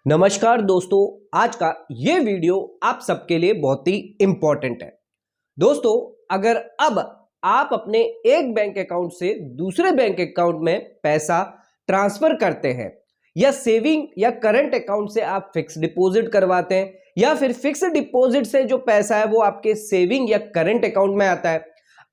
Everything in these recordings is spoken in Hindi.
नमस्कार दोस्तों, आज का ये वीडियो आप सबके लिए बहुत ही इंपॉर्टेंट है। दोस्तों, अगर अब आप अपने एक बैंक अकाउंट से दूसरे बैंक अकाउंट में पैसा ट्रांसफर करते हैं या सेविंग या करंट अकाउंट से आप फिक्स डिपॉजिट करवाते हैं या फिर फिक्स डिपॉजिट से जो पैसा है वो आपके सेविंग या करंट अकाउंट में आता है,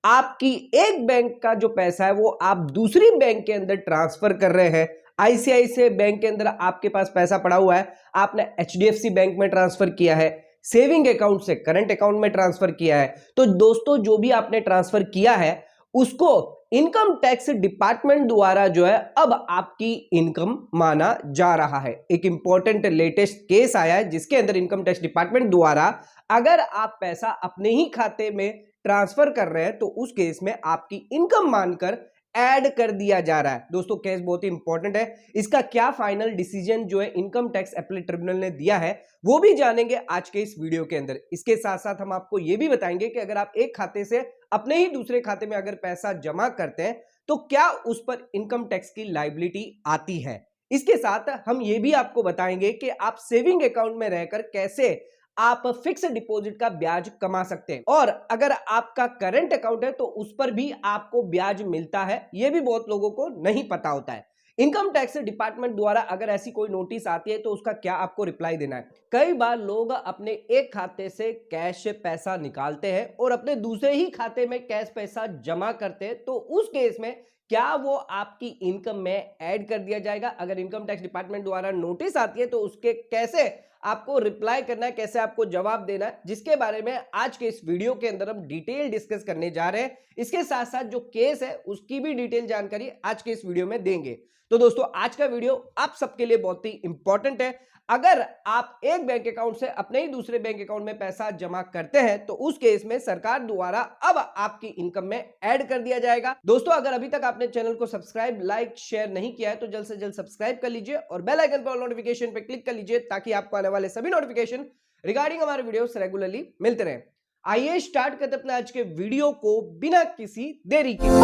आपकी एक बैंक का जो पैसा है वो आप दूसरी बैंक के अंदर ट्रांसफर कर रहे हैं। आईसीआईसीआई बैंक के अंदर आपके पास पैसा पड़ा हुआ है, आपने एचडीएफसी बैंक में ट्रांसफर किया है, सेविंग अकाउंट से करंट अकाउंट में ट्रांसफर किया है। तो दोस्तों, जो भी आपने ट्रांसफर किया है उसको इनकम टैक्स डिपार्टमेंट द्वारा जो है अब आपकी इनकम माना जा रहा है। एक इंपॉर्टेंट लेटेस्ट केस आया है जिसके अंदर इनकम टैक्स डिपार्टमेंट द्वारा अगर आप पैसा अपने ही खाते में ट्रांसफर कर रहे हैं तो उस केस में आपकी इनकम मानकर ऐड कर दिया जा रहा है। दोस्तों, केस बहुत ही इंपॉर्टेंट है। इसका क्या फाइनल डिसीजन जो है इनकम टैक्स अपीलेट ट्रिब्यूनल ने दिया है वो भी जानेंगे आज के इस वीडियो के अंदर। इसके साथ साथ हम आपको यह भी बताएंगे कि अगर आप एक खाते से अपने ही दूसरे खाते में अगर पैसा जमा करते हैं तो क्या उस पर इनकम टैक्स की लायबिलिटी आती है। इसके साथ हम ये भी आपको बताएंगे कि आप सेविंग अकाउंट में रहकर कैसे आप फिक्स डिपॉजिट का ब्याज कमा सकते हैं, और अगर आपका करंट अकाउंट है तो उस पर भी आपको ब्याज मिलता है। यह भी बहुत लोगों को नहीं पता होता है। इनकम टैक्स डिपार्टमेंट द्वारा अगर ऐसी कोई नोटिस आती है तो उसका क्या आपको रिप्लाई देना है। कई बार लोग अपने एक खाते से कैश पैसा निकालते हैं और अपने दूसरे ही खाते में कैश पैसा जमा करते हैं, तो उस केस में क्या वो आपकी इनकम में ऐड कर दिया जाएगा। अगर इनकम टैक्स डिपार्टमेंट द्वारा नोटिस आती है तो उसके कैसे आपको रिप्लाई करना है, कैसे आपको जवाब देना है, जिसके बारे में आज के इस वीडियो के अंदर हम डिटेल डिस्कस करने जा रहे हैं। इसके साथ साथ जो केस है उसकी भी डिटेल जानकारी आज के इस वीडियो में देंगे। तो दोस्तों, आज का वीडियो आप सबके लिए बहुत ही इंपॉर्टेंट है। अगर आप एक बैंक अकाउंट से अपने ही दूसरे बैंक अकाउंट में पैसा जमा करते हैं तो उस केस में सरकार द्वारा अब आपकी इनकम में ऐड कर दिया जाएगा। दोस्तों, अगर अभी तक आपने चैनल को सब्सक्राइब, लाइक, शेयर नहीं किया है तो जल्द से जल्द सब्सक्राइब कर लीजिए और बेल आइकन पर नोटिफिकेशन पे क्लिक कर लीजिए ताकि आपको आने वाले सभी नोटिफिकेशन रिगार्डिंग हमारे वीडियोस रेगुलरली मिलते रहे। आइए स्टार्ट करते अपने आज के वीडियो को बिना किसी देरी के।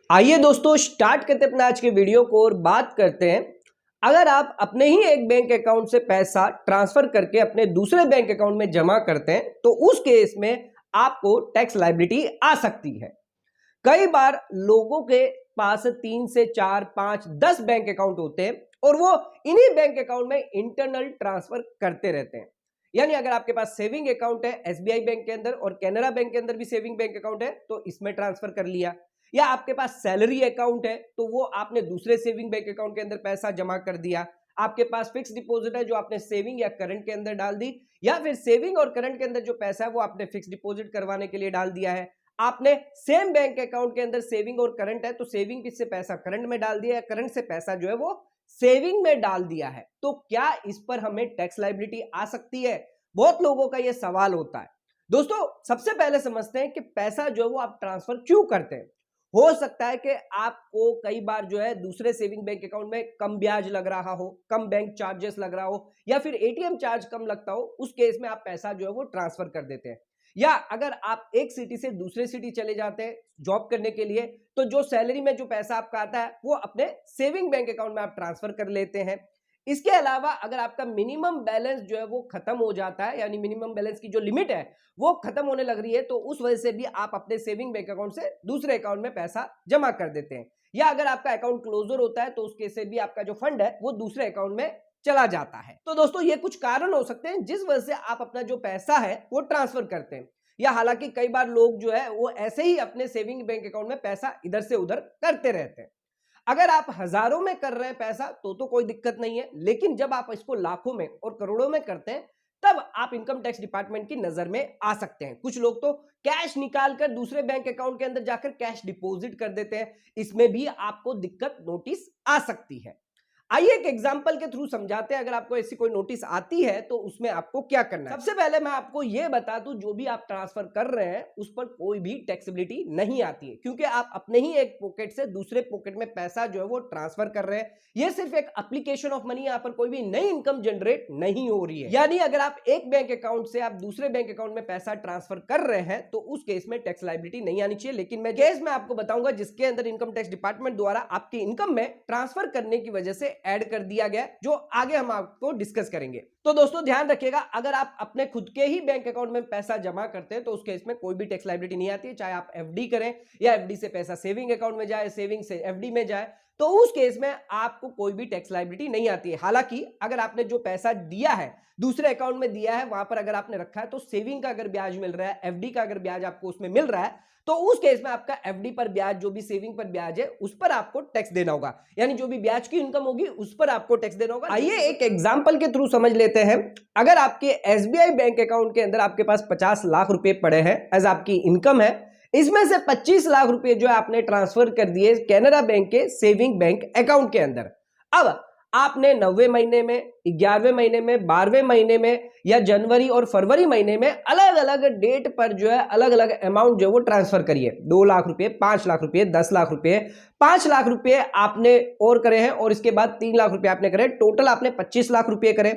आइए दोस्तों, स्टार्ट करते अपने आज के वीडियो को और बात करते हैं। अगर आप अपने ही एक बैंक अकाउंट से पैसा ट्रांसफर करके अपने दूसरे बैंक अकाउंट में जमा करते हैं तो उस केस में आपको टैक्स लायबिलिटी आ सकती है। कई बार लोगों के पास 3 से 4, 5, 10 बैंक अकाउंट होते हैं और वो इन्हीं बैंक अकाउंट में इंटरनल ट्रांसफर करते रहते हैं। यानी अगर आपके पास सेविंग अकाउंट है एसबीआई बैंक के अंदर और कैनरा बैंक के अंदर भी सेविंग बैंक अकाउंट है तो इसमें ट्रांसफर कर लिया, या आपके पास सैलरी अकाउंट है तो वो आपने दूसरे सेविंग बैंक अकाउंट के अंदर पैसा जमा कर दिया, आपके पास फिक्स डिपॉजिट है जो आपने सेविंग या करंट के अंदर डाल दी, या फिर सेविंग और करंट के अंदर जो पैसा है वो आपने फिक्स डिपॉजिट करवाने के लिए डाल दिया है। आपने सेम बैंक अकाउंट के अंदर सेविंग और करंट है तो सेविंग से पैसा करंट में डाल दिया, या करंट से पैसा जो है वो सेविंग में डाल दिया है, तो क्या इस पर हमें टैक्स लायबिलिटी आ सकती है। बहुत लोगों का यह सवाल होता है। दोस्तों, सबसे पहले समझते हैं कि पैसा जो है वो आप ट्रांसफर क्यों करते हैं। हो सकता है कि आपको कई बार जो है दूसरे सेविंग बैंक अकाउंट में कम ब्याज लग रहा हो, कम बैंक चार्जेस लग रहा हो, या फिर एटीएम चार्ज कम लगता हो, उस केस में आप पैसा जो है वो ट्रांसफर कर देते हैं। या अगर आप एक सिटी से दूसरे सिटी चले जाते हैं जॉब करने के लिए तो जो सैलरी में जो पैसा आपका आता है वो अपने सेविंग बैंक अकाउंट में आप ट्रांसफर कर लेते हैं। इसके अलावा अगर आपका मिनिमम बैलेंस जो है वो खत्म हो जाता है, यानी मिनिमम बैलेंस की जो लिमिट है वो खत्म होने लग रही है, तो उस वजह से भी आप अपने सेविंग बैंक अकाउंट से दूसरे अकाउंट में पैसा जमा कर देते हैं। या अगर आपका अकाउंट क्लोजर होता है तो उस केस से भी आपका जो फंड है वो दूसरे अकाउंट में चला जाता है। तो दोस्तों, ये कुछ कारण हो सकते हैं जिस वजह से आप अपना जो पैसा है वो ट्रांसफर करते हैं। या हालांकि कई बार लोग जो है वो ऐसे ही अपने सेविंग बैंक अकाउंट में पैसा इधर से उधर करते रहते हैं। अगर आप हजारों में कर रहे हैं पैसा तो कोई दिक्कत नहीं है, लेकिन जब आप इसको लाखों में और करोड़ों में करते हैं तब आप इनकम टैक्स डिपार्टमेंट की नजर में आ सकते हैं। कुछ लोग तो कैश निकालकर दूसरे बैंक अकाउंट के अंदर जाकर कैश डिपॉजिट कर देते हैं, इसमें भी आपको दिक्कत नोटिस आ सकती है। आइए एक एग्जांपल के थ्रू समझाते हैं। अगर आपको ऐसी कोई नोटिस आती है तो उसमें आपको क्या करना है। सबसे पहले मैं आपको यह बता दूं, जो भी आप ट्रांसफर कर रहे हैं उस पर कोई भी टैक्सेबिलिटी नहीं आती है, क्योंकि आप अपने ही एक पॉकेट से दूसरे पॉकेट में पैसा जो है वो ट्रांसफर कर रहे हैं। यह सिर्फ एक एप्लीकेशन ऑफ मनी, यहां पर कोई भी नई इनकम जनरेट नहीं हो रही है। यानी अगर आप एक बैंक अकाउंट से आप दूसरे बैंक अकाउंट में पैसा ट्रांसफर कर रहे हैं तो उस केस में टैक्स लायबिलिटी नहीं आनी चाहिए। लेकिन मैं केस में आपको बताऊंगा जिसके अंदर इनकम टैक्स डिपार्टमेंट द्वारा आपकी इनकम में ट्रांसफर करने की वजह से ऐड कर दिया गया, जो आगे हम आपको डिस्कस करेंगे। तो दोस्तों ध्यान रखिएगा, अगर आप अपने खुद के ही बैंक अकाउंट में पैसा जमा करते हैं तो उस केस में कोई भी टैक्स लायबिलिटी नहीं आती है। चाहे आप एफडी करें या एफडी से पैसा सेविंग अकाउंट में जाए, सेविंग से एफडी में जाए, तो उस केस में आपको कोई भी टैक्स लायबिलिटी नहीं आती है। हालांकि अगर आपने जो पैसा दिया है दूसरे अकाउंट में दिया है, वहां पर अगर आपने रखा है तो सेविंग का अगर ब्याज मिल रहा है, एफडी का अगर ब्याज आपको उसमें मिल रहा है, तो उस केस में आपका एफडी पर ब्याज, जो भी सेविंग पर ब्याज है, उस पर आपको टैक्स देना होगा। यानी जो भी ब्याज की इनकम होगी उस पर आपको टैक्स देना होगा। आइए एक एग्जांपल के थ्रू समझ लेते हैं। अगर आपके एसबीआई बैंक अकाउंट के अंदर आपके पास 50 लाख रुपए पड़े हैं एज आपकी इनकम है, इसमें से 25 लाख रुपए जो है आपने ट्रांसफर कर दिए कैनरा बैंक के सेविंग बैंक अकाउंट के अंदर। अब आपने 9वें महीने में, 11वें महीने में, 12वें महीने में या जनवरी और फरवरी महीने में अलग अलग डेट पर जो है अलग अलग अमाउंट जो है वो ट्रांसफर करिए। 2 लाख रुपए, 5 लाख रुपए, 10 लाख रुपए, 5 लाख रुपए आपने और करे हैं, और इसके बाद 3 लाख रुपए आपने करे, टोटल आपने 25 लाख रुपए करे।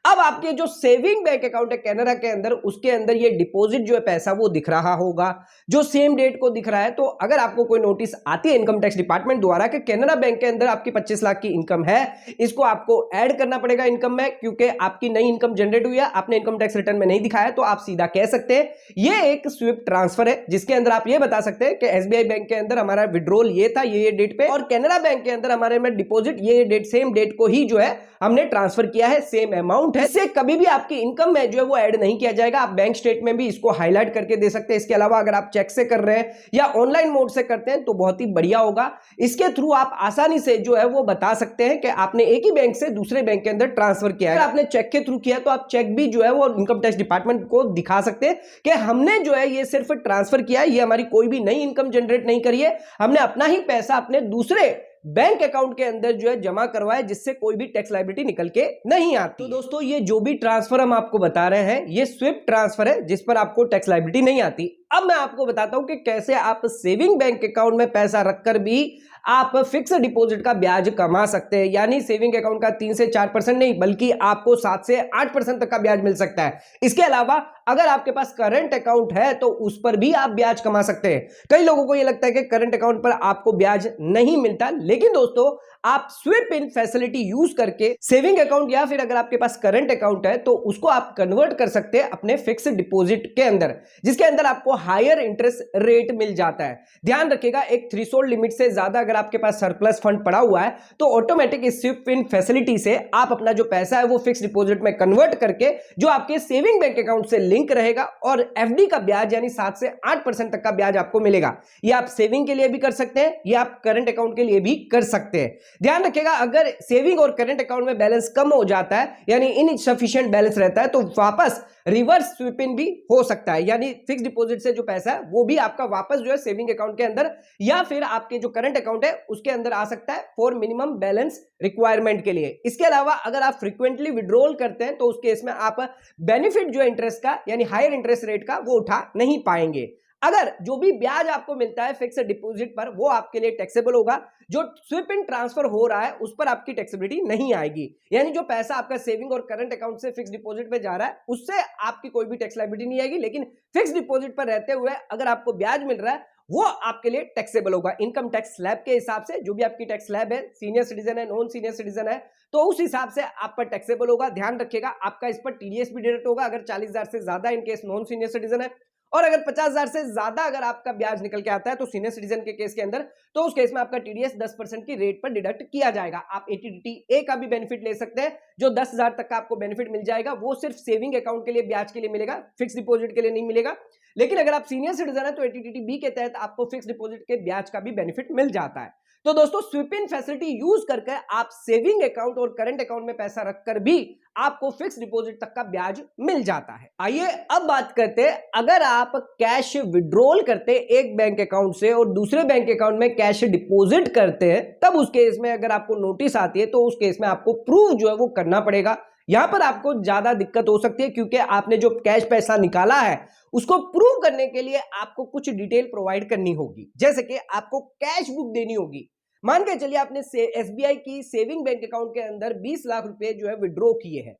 अब आपके जो सेविंग बैंक अकाउंट है कैनरा के अंदर, उसके अंदर ये डिपॉजिट जो है पैसा वो दिख रहा होगा, जो सेम डेट को दिख रहा है। तो अगर आपको कोई नोटिस आती है इनकम टैक्स डिपार्टमेंट द्वारा कि कैनरा बैंक के अंदर आपकी 25 लाख की इनकम है, इसको आपको ऐड करना पड़ेगा इनकम में, क्योंकि आपकी नई इनकम जनरेट हुई है, आपने इनकम टैक्स रिटर्न में नहीं दिखाया, तो आप सीधा कह सकते हैं ये एक स्विफ्ट ट्रांसफर है, जिसके अंदर आप ये बता सकते हैं कि एसबीआई बैंक के अंदर हमारा विड्रॉल ये था ये डेट पे, और कैनरा बैंक के अंदर हमारे में डिपॉजिट ये डेट, सेम डेट को ही जो है हमने ट्रांसफर किया है, सेम अमाउंट है। इससे कभी भी आपकी इनकम में जो है वो ऐड नहीं किया जाएगा। आप बैंक स्टेट में भी इसको हाईलाइट करके दे सकते हैं। इसके अलावा अगर आप चेक से कर रहे हैं या ऑनलाइन मोड से करते हैं तो बहुत ही बढ़िया होगा। इसके थ्रू आप आसानी से जो है वो बता सकते हैं कि आपने एक ही बैंक से दूसरे बैंक के अंदर ट्रांसफर किया है। अगर आपने चेक के थ्रू किया तो आप चेक भी जो है वो इनकम टैक्स डिपार्टमेंट को दिखा सकते हैं कि हमने जो है ये सिर्फ ट्रांसफर किया है, ये हमारी कोई भी नई इनकम जनरेट नहीं करी है, हमने अपना ही पैसा अपने दूसरे बैंक अकाउंट के अंदर जो है जमा करवाया, जिससे कोई भी टैक्स लायबिलिटी निकल के नहीं आती। तो दोस्तों ये जो भी ट्रांसफर हम आपको बता रहे हैं ये स्विफ्ट ट्रांसफर है, जिस पर आपको टैक्स लायबिलिटी नहीं आती। अब मैं आपको बताता हूं कि कैसे आप सेविंग बैंक अकाउंट में पैसा रखकर भी आप फिक्स डिपॉजिट का ब्याज कमा सकते हैं। यानी सेविंग अकाउंट का 3 से 4% नहीं, बल्कि आपको 7 से 8% तक का ब्याज मिल सकता है। इसके अलावा अगर आपके पास करंट अकाउंट है तो उस पर भी आप ब्याज कमा सकते हैं। कई लोगों को यह लगता है कि करंट अकाउंट पर आपको ब्याज नहीं मिलता, लेकिन दोस्तों आप स्विप इन फैसिलिटी यूज करके सेविंग अकाउंट या फिर अगर आपके पास करंट अकाउंट है तो उसको आप कन्वर्ट कर सकते हैं अपने फिक्स डिपॉजिट के अंदर, जिसके अंदर आपको हायर इंटरेस्ट रेट मिल जाता है। ध्यान रखिएगा, एक थ्रेशोल्ड लिमिट से ज्यादा अगर आपके पास सरप्लस फंड पड़ा हुआ है तो ऑटोमेटिक इस स्विप इन फैसिलिटी से आप अपना जो पैसा है वो फिक्स डिपॉजिट में कन्वर्ट करके जो आपके सेविंग बैंक अकाउंट से लिंक रहेगा, और एफडी का ब्याज यानी 7 से 8% तक का ब्याज आपको मिलेगा। ये आप सेविंग के लिए भी कर सकते हैं, ये आप करंट अकाउंट के लिए भी कर सकते हैं। ध्यान रखिएगा, अगर सेविंग और करंट अकाउंट में बैलेंस कम हो जाता है यानी इनसफिशिएंट बैलेंस रहता है तो वापस रिवर्स स्विप इन भी हो सकता है। यानी फिक्स डिपॉजिट से जो पैसा है वो भी आपका वापस जो है सेविंग अकाउंट के अंदर या फिर आपके जो करंट अकाउंट है उसके अंदर आ सकता है फॉर मिनिमम बैलेंस रिक्वायरमेंट के लिए। इसके अलावा अगर आप फ्रीक्वेंटली विड्रॉल करते हैं तो उस केस में आप बेनिफिट जो इंटरेस्ट का यानी हायर इंटरेस्ट रेट का वो उठा नहीं पाएंगे। अगर जो भी ब्याज आपको मिलता है फिक्स डिपॉजिट पर वो आपके लिए टैक्सेबल होगा, जो स्विप इन ट्रांसफर हो रहा है उस पर आपकी टैक्सेबिलिटी नहीं आएगी। यानी जो पैसा आपका सेविंग और करंट अकाउंट से फिक्स डिपॉजिट पे जा रहा है उससे आपकी कोई भी टैक्स लायबिलिटी नहीं आएगी, लेकिन फिक्स डिपॉजिट पर रहते हुए अगर आपको ब्याज मिल रहा है वो आपके लिए टैक्सेबल होगा। इनकम टैक्स स्लैब के हिसाब से, जो भी आपकी टैक्स स्लैब है, सीनियर सिटीजन है, नॉन सीनियर सिटीजन है, तो उस हिसाब से आप पर टैक्सेबल होगा। ध्यान रखिएगा, आपका इस पर टीडीएस भी डिडक्ट होगा अगर 40,000 से ज्यादा इनकेस नॉन सीनियर सिटीजन है, और अगर 50,000 से ज्यादा अगर आपका ब्याज निकल के आता है तो सीनियर सिटीजन के केस के अंदर, तो उस केस में आपका टीडीएस 10% की रेट पर डिडक्ट किया जाएगा। आप एटीडीटी का भी बेनिफिट ले सकते हैं, जो 10,000 तक का आपको बेनिफिट मिल जाएगा। वो सिर्फ सेविंग अकाउंट के लिए ब्याज के लिए मिलेगा, फिक्स डिपॉजिट के लिए नहीं मिलेगा। लेकिन अगर आप सीनियर सिटीजन है तो एटीडीटी बी के तहत आपको फिक्स डिपॉजिट के ब्याज का भी बेनिफिट मिल जाता है। तो दोस्तों स्वीप इन फैसिलिटी यूज करके आप सेविंग अकाउंट और करंट अकाउंट में पैसा रखकर भी आपको फिक्स डिपॉजिट तक का ब्याज मिल जाता है। आइए अब बात करते हैं, अगर आप कैश विड्रॉल करते एक बैंक अकाउंट से और दूसरे बैंक अकाउंट में कैश डिपॉजिट करते हैं, तब उस केस में अगर आपको नोटिस आती है तो उस केस में आपको प्रूफ जो है वो करना पड़ेगा। यहां पर आपको ज्यादा दिक्कत हो सकती है क्योंकि आपने जो कैश पैसा निकाला है उसको प्रूव करने के लिए आपको कुछ डिटेल प्रोवाइड करनी होगी, जैसे कि आपको कैश बुक देनी होगी। मान के चलिए आपने एसबीआई की सेविंग बैंक अकाउंट के अंदर 20 लाख रुपए जो है विड्रॉ किए हैं,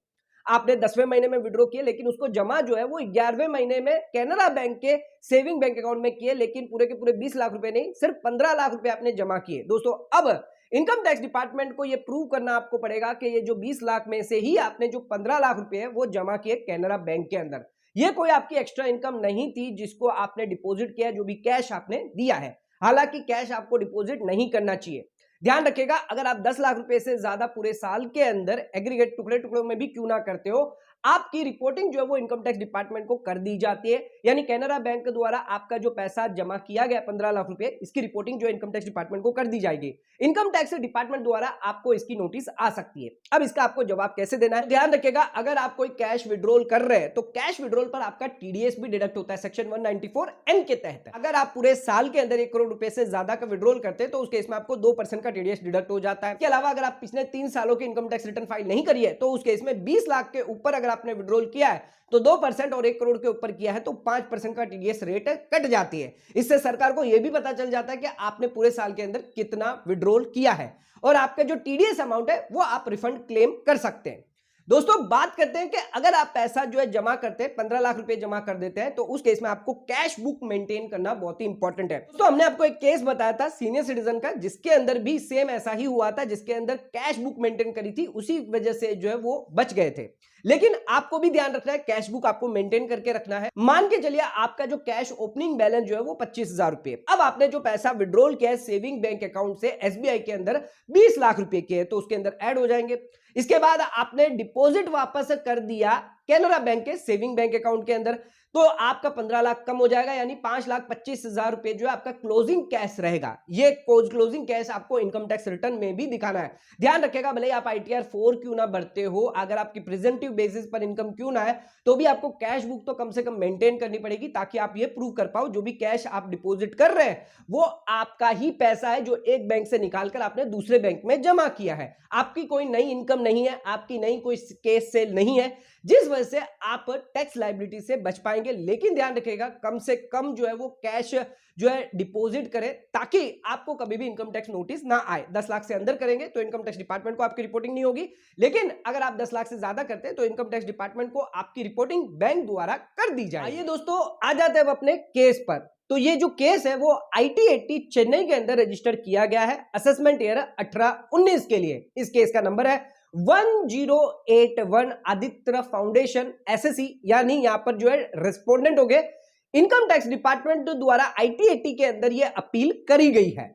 आपने 10वें महीने में विड्रॉ किए, लेकिन उसको जमा जो है वो 11वें महीने में कैनरा बैंक के सेविंग बैंक अकाउंट में किए, लेकिन पूरे के पूरे 20 लाख रुपए नहीं, सिर्फ 15 लाख रुपए आपने जमा किए। दोस्तों अब इनकम टैक्स डिपार्टमेंट को ये प्रूव करना आपको पड़ेगा कि ये जो 20 लाख में से ही आपने जो 15 लाख रुपए है वो जमा किए कैनरा बैंक के अंदर। ये कोई आपकी एक्स्ट्रा इनकम नहीं थी जिसको आपने डिपॉजिट किया, जो भी कैश आपने दिया है। हालांकि कैश आपको डिपॉजिट नहीं करना चाहिए। ध्यान रखिएगा, अगर आप 10 लाख रुपए से ज्यादा पूरे साल के अंदर एग्रीगेट टुकड़े टुकड़ों में भी क्यों ना करते हो, आपकी रिपोर्टिंग जो है वो इनकम टैक्स डिपार्टमेंट को कर दी जाती है। यानी कैनरा बैंक द्वारा आपका जो पैसा जमा किया गया 15 लाख रुपए, इसकी रिपोर्टिंग जो इनकम टैक्स डिपार्टमेंट को कर दी जाएगी। इनकम टैक्स डिपार्टमेंट द्वारा आपको इसकी नोटिस आ सकती है। अब इसका आपको जवाब कैसे देना है, ध्यान रखिएगा, अगर आप कोई कैश विड्रॉल कर रहे हैं तो कैश विड्रॉल पर आपका टीडीएस भी डिडक्ट होता है सेक्शन 194(n) के तहत। अगर आप पूरे साल के अंदर 1 करोड़ रुपए से ज्यादा का विड्रॉल करते हैं तो उस केस में आपको 2% का टीडीएस डिडक्ट हो जाता है। इसके अलावा अगर आप पिछले 3 सालों की इनकम टैक्स रिटर्न फाइल नहीं करी है तो उस केस में 20 लाख के ऊपर अगर आपने विड्रॉल किया तो 2% और 1 करोड़ के ऊपर किया है तो 5% का टीडीएस रेट कट जाती है। इससे सरकार को यह भी पता चल जाता है कि आपने पूरे साल के अंदर कितना विड्रॉल किया है और आपका जो टीडीएस अमाउंट है वो आप रिफंड क्लेम कर सकते हैं। दोस्तों बात करते हैं कि अगर आप पैसा जो है जमा करते हैं, 15 लाख रुपए जमा कर देते हैं, तो उस केस में आपको कैश बुक मेंटेन करना बहुत ही इंपॉर्टेंट है। तो हमने आपको एक केस बताया था सीनियर सिटीजन का, जिसके अंदर भी सेम ऐसा ही हुआ था, जिसके अंदर कैश बुक मेंटेन करी थी, उसी वजह से जो है वो बच गए थे। लेकिन आपको भी ध्यान रखना है, कैश बुक आपको मेंटेन करके रखना है। मान के चलिए आपका जो कैश ओपनिंग बैलेंस जो है वो 25,000 रुपए, अब आपने जो पैसा विड्रॉल किया है सेविंग बैंक अकाउंट से एसबीआई के अंदर 20 लाख रुपए के, तो उसके अंदर ऐड हो जाएंगे। इसके बाद आपने डिपॉजिट वापस कर दिया कैनरा बैंक के सेविंग बैंक अकाउंट के अंदर, तो आपका 15 लाख कम हो जाएगा, यानी 5,25,000 रुपए जो है आपका क्लोजिंग कैश रहेगा। ये क्लोजिंग कैश आपको इनकम टैक्स रिटर्न में भी दिखाना है। ध्यान रखिएगा, भले आप ITR 4 क्यों ना भरते हो, अगर आपकी प्रेजेंटिव बेसिस पर इनकम क्यों ना है, तो भी आपको कैश बुक तो कम से कम मेंटेन करनी पड़ेगी, ताकि आप ये प्रूव कर पाओ जो भी कैश आप डिपॉजिट कर रहे हैं वो आपका ही पैसा है, जो एक बैंक से निकालकर आपने दूसरे बैंक में जमा किया है। आपकी कोई नई इनकम नहीं है, आपकी नई कोई केस सेल नहीं है, जिस वजह से आप टैक्स लायबिलिटी से बच पाएंगे। लेकिन ध्यान रखिएगा, कम से कम जो है वो कैश जो है डिपॉजिट करें, ताकि आपको कभी भी इनकम टैक्स नोटिस ना आए। 10 लाख से अंदर करेंगे तो इनकम टैक्स डिपार्टमेंट को आपकी रिपोर्टिंग नहीं होगी, लेकिन अगर आप 10 लाख से ज्यादा करते हैं तो इनकम टैक्स डिपार्टमेंट को आपकी रिपोर्टिंग बैंक द्वारा कर दी जाए। आइए दोस्तों आ जाते हैं अब अपने केस पर। तो ये जो केस है वो IT80 चेन्नई के अंदर रजिस्टर किया गया है असेसमेंट ईयर 18-19 के लिए। इस केस का नंबर है 1081 आदित्य फाउंडेशन SSE, यानी यहां पर जो है रेस्पोंडेंट हो गए इनकम टैक्स डिपार्टमेंट द्वारा IT80 के अंदर ये अपील करी गई है।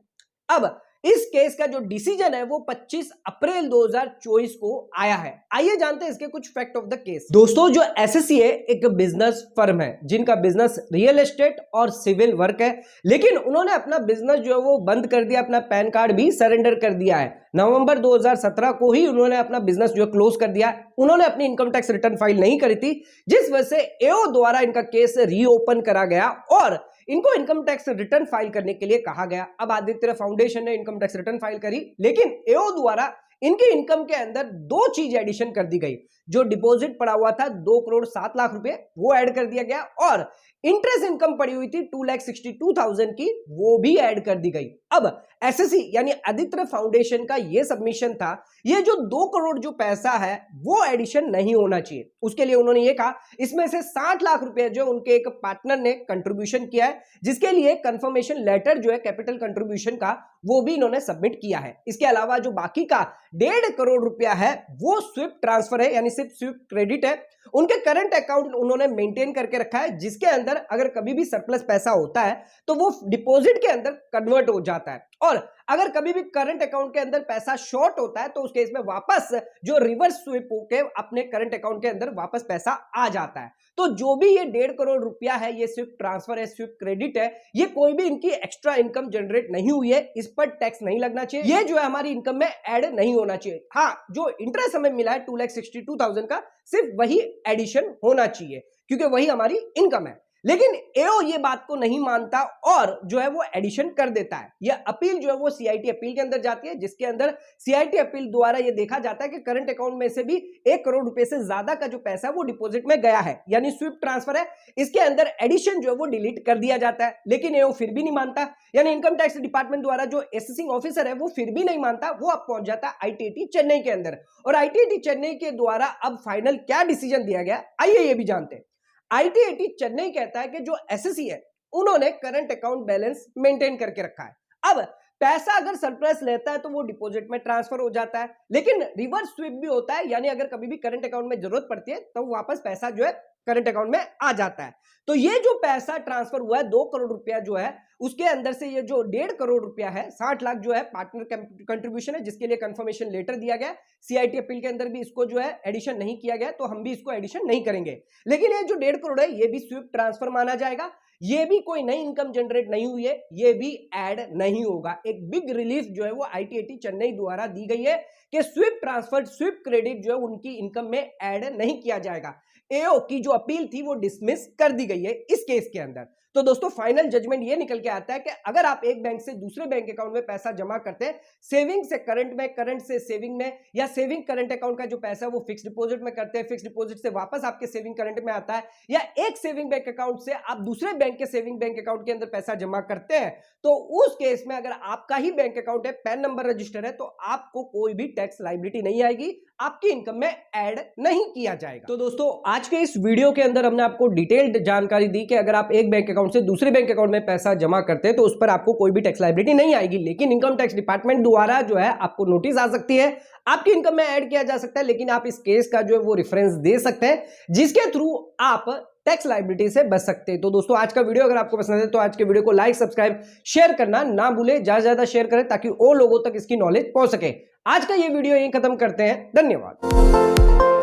अब इस केस का जो डिसीजन है वो 25 अप्रैल 2024 को आया है। आइए जानते हैं इसके कुछ फैक्ट ऑफ द केस। दोस्तों जो SSE है एक बिजनेस फर्म है, जिनका बिजनेस रियल एस्टेट और सिविल वर्क है, लेकिन उन्होंने अपना बिजनेस जो है वो बंद कर दिया, अपना पैन कार्ड भी सरेंडर कर दिया है। नवंबर 2017 को ही उन्होंने अपना बिजनेस जो क्लोज कर दिया। उन्होंने अपनी इनकम टैक्स रिटर्न फाइल नहीं करी थी, जिस वजह से एओ द्वारा इनका केस रीओपन करा गया और इनको इनकम टैक्स रिटर्न फाइल करने के लिए कहा गया। अब आदित्य फाउंडेशन ने इनकम टैक्स रिटर्न फाइल करी, लेकिन एओ द्वारा इनकी इनकम के अंदर 2 चीज एडिशन कर दी गई। जो डिपॉजिट पड़ा हुआ था 2 करोड़ 7 लाख रुपए, वो ऐड कर दिया गया, और इंटरेस्ट इनकम पड़ी हुई थी 2,62,000 की, वो भी ऐड कर दी गई। अब SSE यानी आदित्य फाउंडेशन का ये सबमिशन था, ये जो 2 करोड़ जो पैसा है वो एडिशन नहीं होना चाहिए। उसके लिए उन्होंने ये कहा इसमें से 60 लाख रुपए जो उनके एक पार्टनर ने कंट्रीब्यूशन किया है, जिसके लिए कंफर्मेशन लेटर जो है कैपिटल कंट्रीब्यूशन का, वो भी इन्होंने सबमिट किया है। इसके अलावा जो बाकी का 1.5 करोड़ रुपया है वो स्विफ्ट ट्रांसफर है, यानी सिर्फ स्विफ्ट क्रेडिट है। उनके करंट अकाउंट उन्होंने मेंटेन करके रखा है, जिसके अंदर अगर कभी भी सरप्लस पैसा होता है तो वो डिपॉजिट के अंदर कन्वर्ट हो जाता है। और अगर कभी भी करंट अकाउंट के अंदर पैसा शॉर्ट होता है तो उस केस में वापस जो रिवर्स स्विप होके अपने करंट अकाउंट के अंदर वापस पैसा आ जाता है। तो जो भी ये 1.5 करोड़ रुपया है, ये स्विफ्ट ट्रांसफर है, स्विफ्ट क्रेडिट है, ये कोई भी इनकी एक्स्ट्रा इनकम जनरेट नहीं हुई है, इस पर टैक्स नहीं लगना चाहिए, ये जो है हमारी इनकम में ऐड नहीं होना चाहिए। हाँ, जो इंटरेस्ट हमें मिला है 2,62,000 का, सिर्फ वही एडिशन होना चाहिए क्योंकि वही हमारी इनकम है। लेकिन एओ ये बात को नहीं मानता और जो है वो एडिशन कर देता है। ये अपील जो है वो सीआईटी अपील के अंदर जाती है, जिसके अंदर सीआईटी अपील द्वारा ये देखा जाता है कि करंट अकाउंट में से भी 1 करोड़ रुपए से ज्यादा का जो पैसा है वो डिपॉजिट में गया है, यानी स्विफ्ट ट्रांसफर है, इसके अंदर एडिशन जो है वो डिलीट कर दिया जाता है। लेकिन एओ फिर भी नहीं मानता, यानी इनकम टैक्स डिपार्टमेंट द्वारा जो असेसिंग ऑफिसर है वो फिर भी नहीं मानता। वो अब पहुंच जाता है आईटीएटी चेन्नई के अंदर, और आईटीएटी चेन्नई के द्वारा अब फाइनल क्या डिसीजन दिया गया, आइए ये भी जानते हैं। आईटीएटी चेन्नई कहता है कि जो एसएससी है उन्होंने करंट अकाउंट बैलेंस मेंटेन करके रखा है। अब पैसा अगर सरप्लस लेता है तो वो डिपॉजिट में ट्रांसफर हो जाता है, लेकिन रिवर्स स्विप भी होता है, यानी अगर कभी भी करंट अकाउंट में जरूरत पड़ती है तो वापस पैसा जो है करंट अकाउंट में आ जाता है। तो ये जो पैसा ट्रांसफर हुआ है 2 करोड़ रुपया जो है, उसके अंदर से ये जो 1.5 करोड़ रुपया है, 60 लाख जो है पार्टनर कंट्रीब्यूशन है, जिसके लिए कंफर्मेशन लेटर दिया गया। सीआईटी अपील के अंदर भी इसको जो है एडिशन नहीं किया गया, तो हम भी इसको एडिशन नहीं करेंगे। लेकिन ये जो 1.5 करोड़ है ये भी स्विफ्ट ट्रांसफर माना जाएगा, ये भी कोई नई इनकम जनरेट नहीं हुई है, ये भी ऐड नहीं होगा। एक बिग रिलीफ जो है वो आईटीएटी चेन्नई द्वारा दी गई है कि स्विफ्ट ट्रांसफर, स्विफ्ट क्रेडिट जो है उनकी इनकम में ऐड नहीं किया जाएगा। एओ की जो अपील थी वो डिसमिस कर दी गई है इस केस के अंदर। तो दोस्तों फाइनल जजमेंट ये निकल के आता है कि अगर आप एक बैंक से दूसरे बैंक अकाउंट में पैसा जमा करते हैं, सेविंग से करंट में, करंट से सेविंग में, या सेविंग करंट अकाउंट का जो पैसा है वो फिक्स डिपॉजिट में करते हैं, फिक्स डिपॉजिट से वापस आपके सेविंग करंट में आता है, या एक सेविंग बैंक अकाउंट से आप दूसरे बैंक के सेविंग बैंक अकाउंट के अंदर पैसा जमा करते हैं, तो उस केस में अगर आपका ही बैंक अकाउंट है, पैन नंबर रजिस्टर है, तो आपको कोई भी टैक्स लायबिलिटी नहीं आएगी, आपकी इनकम में ऐड नहीं किया जाएगा। तो दोस्तों आज के इस वीडियो के अंदर हमने आपको डिटेल्ड जानकारी दी कि अगर आप एक बैंक अकाउंट से दूसरे बैंक अकाउंट में पैसा जमा करते हैं तो उस पर आपको कोई भी टैक्स लायबिलिटी नहीं आएगी, लेकिन इनकम टैक्स डिपार्टमेंट द्वारा जो है आपको नोटिस आ सकती है, आपकी इनकम में ऐड किया जा सकता है, लेकिन आप इस केस का जो है वो रेफरेंस दे सकते हैं जिसके थ्रू आप टैक्स लायबिलिटी से बच सकते हैं। तो दोस्तों आज का वीडियो अगर आपको पसंद है तो आज के वीडियो को लाइक, सब्सक्राइब, शेयर करना ना भूले, ज्यादा से ज्यादा शेयर करें ताकि और लोगों तक इसकी नॉलेज पहुंच सके। आज का ये वीडियो यहीं खत्म करते हैं, धन्यवाद।